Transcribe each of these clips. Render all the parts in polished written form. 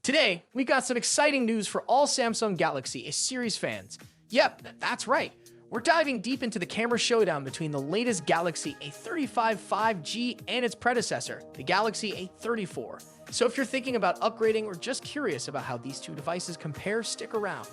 Today, we got some exciting news for all Samsung Galaxy A series fans. Yep, that's right. We're diving deep into the camera showdown between the latest Galaxy A55 5G and its predecessor, the Galaxy A34. So if you're thinking about upgrading or just curious about how these two devices compare, stick around.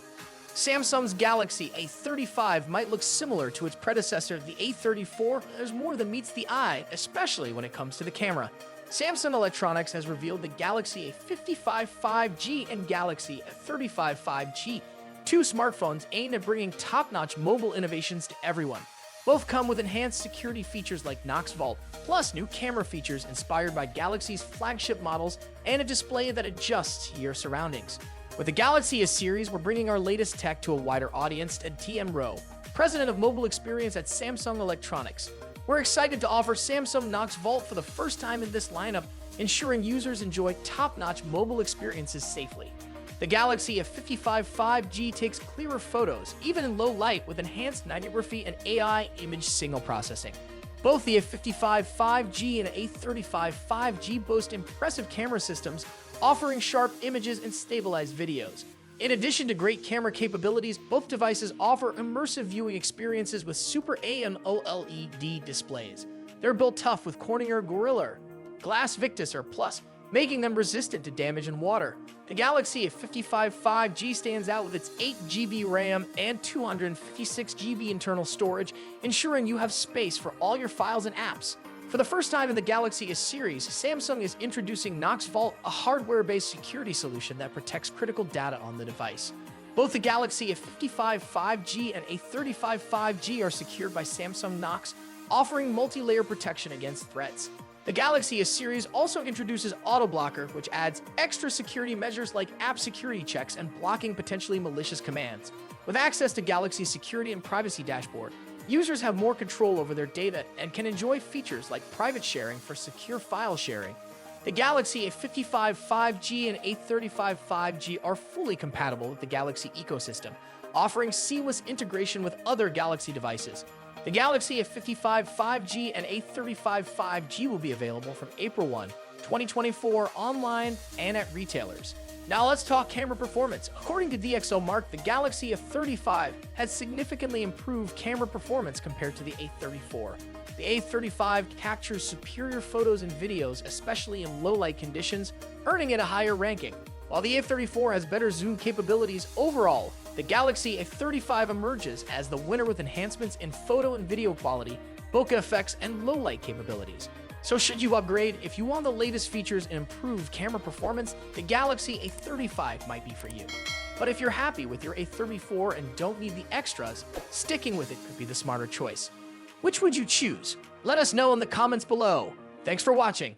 Samsung's Galaxy A35 might look similar to its predecessor, the A34. There's more than meets the eye, especially when it comes to the camera. Samsung Electronics has revealed the Galaxy A55 5G and Galaxy A35 5G, two smartphones aimed at bringing top-notch mobile innovations to everyone. Both come with enhanced security features like Knox Vault, plus new camera features inspired by Galaxy's flagship models and a display that adjusts to your surroundings. With the Galaxy A series, we're bringing our latest tech to a wider audience, and TM Rowe, president of mobile experience at Samsung Electronics. We're excited to offer Samsung Knox Vault for the first time in this lineup, ensuring users enjoy top-notch mobile experiences safely. The Galaxy A55 5G takes clearer photos, even in low light, with enhanced nightography and AI image signal processing. Both the A55 5G and A35 5G boast impressive camera systems, offering sharp images and stabilized videos. In addition to great camera capabilities, both devices offer immersive viewing experiences with Super A and OLED displays. They're built tough with Corning Gorilla Glass Victus or Plus, making them resistant to damage in water. The Galaxy A55 5G stands out with its 8GB RAM and 256GB internal storage, ensuring you have space for all your files and apps. For the first time in the Galaxy A series, Samsung is introducing Knox Vault, a hardware-based security solution that protects critical data on the device. Both the Galaxy A55 5G and A35 5G are secured by Samsung Knox, offering multi-layer protection against threats. The Galaxy A series also introduces Auto Blocker, which adds extra security measures like app security checks and blocking potentially malicious commands. With access to Galaxy's security and privacy dashboard, users have more control over their data and can enjoy features like private sharing for secure file sharing. The Galaxy A55 5G and A35 5G are fully compatible with the Galaxy ecosystem, offering seamless integration with other Galaxy devices. The Galaxy A55 5G and A35 5G will be available from April 1, 2024 online and at retailers. Now let's talk camera performance. According to DxOMark, the Galaxy A35 has significantly improved camera performance compared to the A34. The A35 captures superior photos and videos, especially in low-light conditions, earning it a higher ranking. While the A34 has better zoom capabilities overall, the Galaxy A35 emerges as the winner with enhancements in photo and video quality, bokeh effects, and low-light capabilities. So should you upgrade? If you want the latest features and improved camera performance, the Galaxy A35 might be for you. But if you're happy with your A34 and don't need the extras, sticking with it could be the smarter choice. Which would you choose? Let us know in the comments below. Thanks for watching.